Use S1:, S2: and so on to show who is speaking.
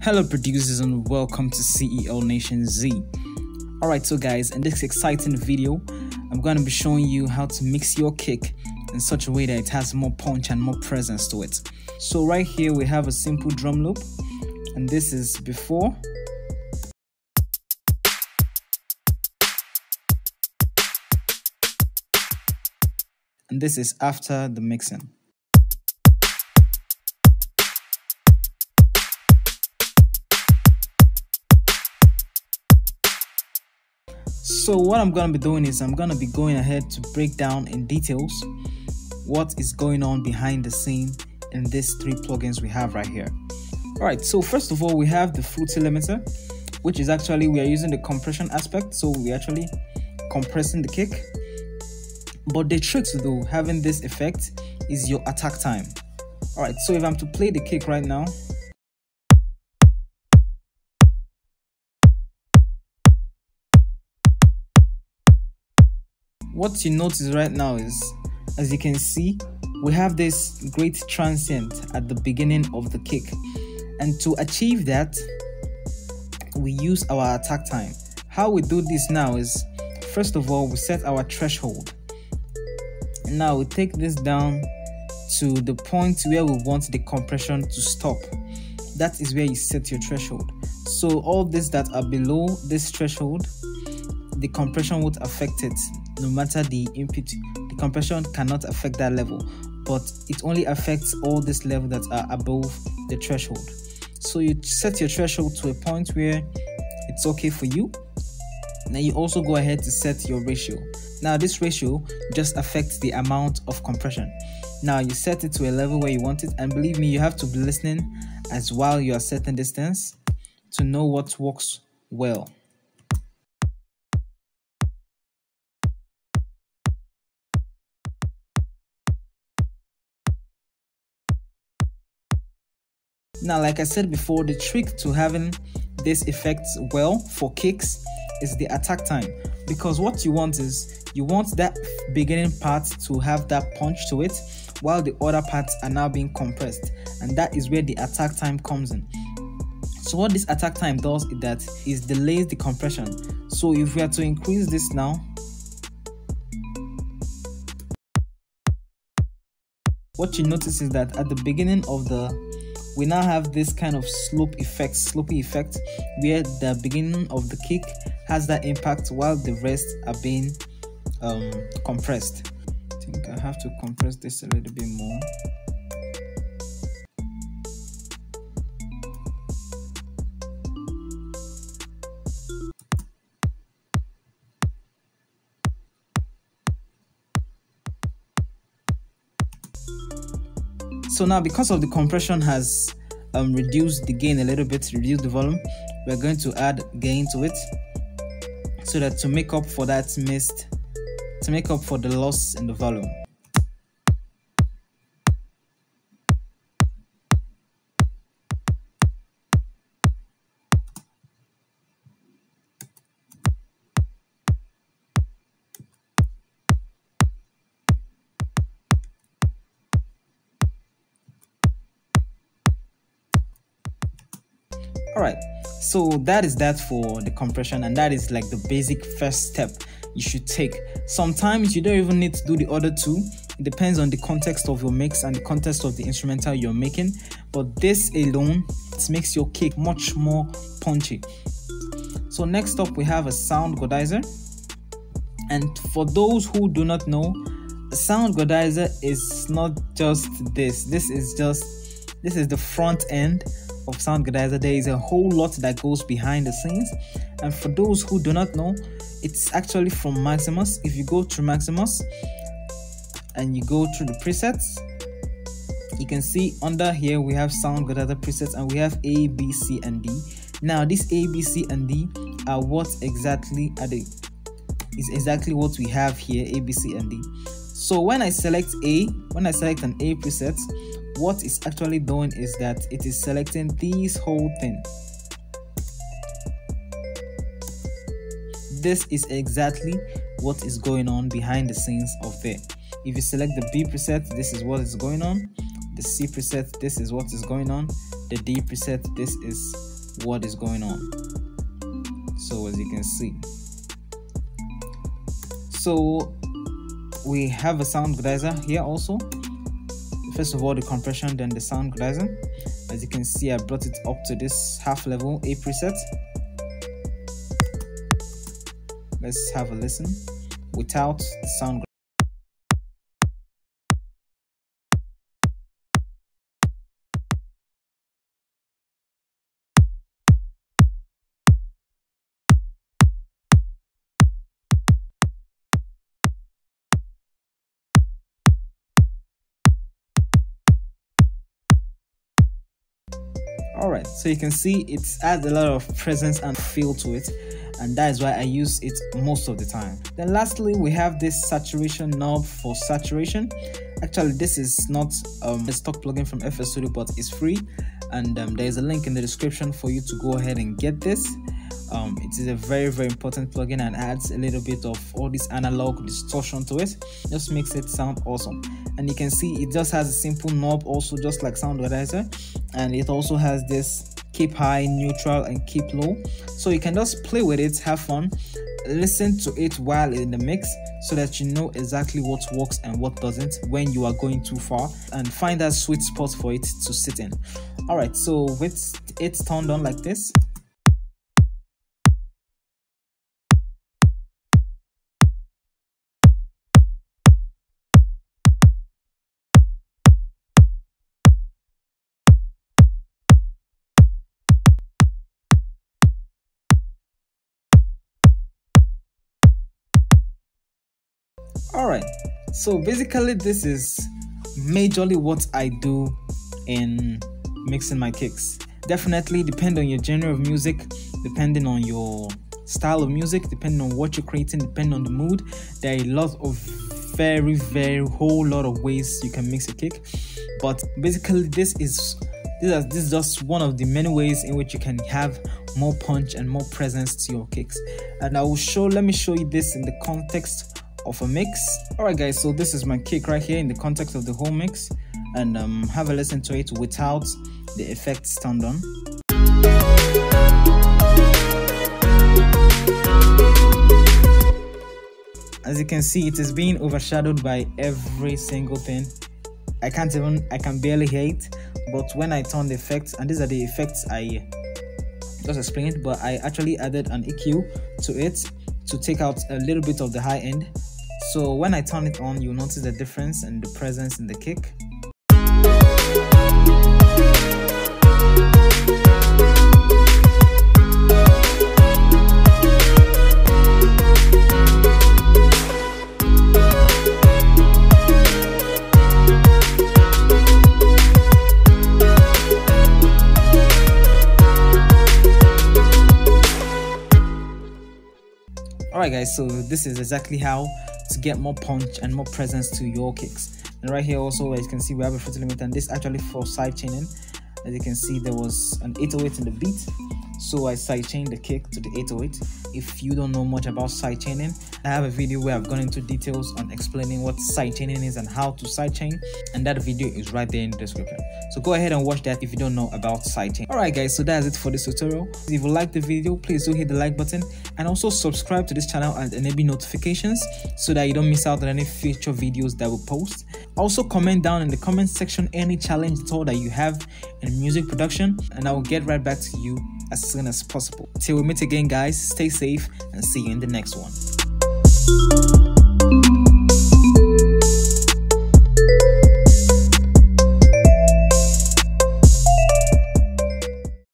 S1: Hello producers and welcome to CEL Nation Z. Alright, so guys, in this exciting video, I'm going to be showing you how to mix your kick in such a way that it has more punch and more presence to it. So right here we have a simple drum loop, and this is before. And this is after the mixing. So what I'm going to be doing is I'm going to be going ahead to break down in details what is going on behind the scene in these three plugins we have right here. Alright, so first of all we have the Fruity Limiter, which is actually we are using the compression aspect, so we're actually compressing the kick. But the trick to do having this effect is your attack time. Alright, so if I'm to play the kick right now, what you notice right now is, as you can see, we have this great transient at the beginning of the kick, and to achieve that we use our attack time. How we do this now is, first of all we set our threshold. Now we take this down to the point where we want the compression to stop. That is where you set your threshold. So all these that are below this threshold, the compression won't affect it. No matter the input, the compression cannot affect that level, but it only affects all this level that are above the threshold. So you set your threshold to a point where it's okay for you. Now you also go ahead to set your ratio. Now this ratio just affects the amount of compression. Now you set it to a level where you want it, and believe me, you have to be listening as while you are setting distance to know what works well. Now, like I said before, the trick to having this effect well for kicks is the attack time, because what you want is you want that beginning part to have that punch to it while the other parts are now being compressed, and that is where the attack time comes in. So what this attack time does is that it delays the compression. So if we are to increase this now, what you notice is that at the beginning of we now have this kind of slopey effect, where the beginning of the kick has that impact while the rest are being compressed. I think I have to compress this a little bit more. So now, because of the compression has reduced the gain a little bit, reduced the volume, we're going to add gain to it, so that to make up for that to make up for the loss in the volume. Alright, so that is that for the compression, and that is like the basic first step you should take. Sometimes you don't even need to do the other two. It depends on the context of your mix and the context of the instrumental you're making, but this alone, it makes your kick much more punchy. So next up we have a sound godizer, and for those who do not know, a sound godizer is not just this is the front end of sound godizer. There is a whole lot that goes behind the scenes, and for those who do not know, it's actually from Maximus. If you go through Maximus and you go through the presets, you can see under here we have sound godizer presets, and we have A, B, C, and D. Now these A, B, C, and D are what exactly is exactly what we have here, A, B, C, and D. So when I select an A preset, what it's actually doing is that it is selecting this whole thing. This is exactly what is going on behind the scenes of there. If you select the B preset, this is what is going on. The C preset, this is what is going on. The D preset, this is what is going on. So as you can see, so we have a sound gradizer here also. First of all, the compression, then the sound gradizer. As you can see, I brought it up to this half level A preset. Let's have a listen without the sound. Alright, so you can see it adds a lot of presence and feel to it, and that is why I use it most of the time. Then lastly, we have this saturation knob for saturation. Actually, this is not a stock plugin from FL Studio, but it's free, and there is a link in the description for you to go ahead and get this. It is a very important plugin and adds a little bit of all this analog distortion to it. Just makes it sound awesome. And you can see it just has a simple knob also, just like Sound Gradizer, and it also has this keep high, neutral, and keep low. So you can just play with it, have fun, listen to it while in the mix, so that you know exactly what works and what doesn't when you are going too far, and find that sweet spot for it to sit in. Alright, so with it turned on like this, alright, so basically this is majorly what I do in mixing my kicks. Definitely depend on your genre of music, depending on your style of music, depending on what you're creating, depending on the mood. There are a lot of very whole lot of ways you can mix a kick, but basically this is just one of the many ways in which you can have more punch and more presence to your kicks. And let me show you this in the context of a mix. Alright guys, so this is my kick right here in the context of the whole mix, and have a listen to it without the effects turned on. As you can see, it is being overshadowed by every single thing. I can barely hear it, but when I turn the effects, and these are the effects I just explained, but I actually added an EQ to it to take out a little bit of the high end. So when I turn it on, you'll notice the difference and the presence in the kick. Alright guys, so this is exactly how to get more punch and more presence to your kicks. And right here also, as you can see, we have a fruity limit, and this actually for side chaining. As you can see, there was an 808 in the beat, so I side chained the kick to the 808. If you don't know much about side chaining, I have a video where I've gone into details on explaining what side chaining is and how to side chain, and that video is right there in the description. So go ahead and watch that if you don't know about side chain. Alright guys, so that's it for this tutorial. If you liked the video, please do hit the like button, and also subscribe to this channel and enable notifications so that you don't miss out on any future videos that we'll post. Also comment down in the comment section any challenge at all that you have in music production, and I will get right back to you as soon as possible. Till we meet again guys, stay safe and see you in the next one.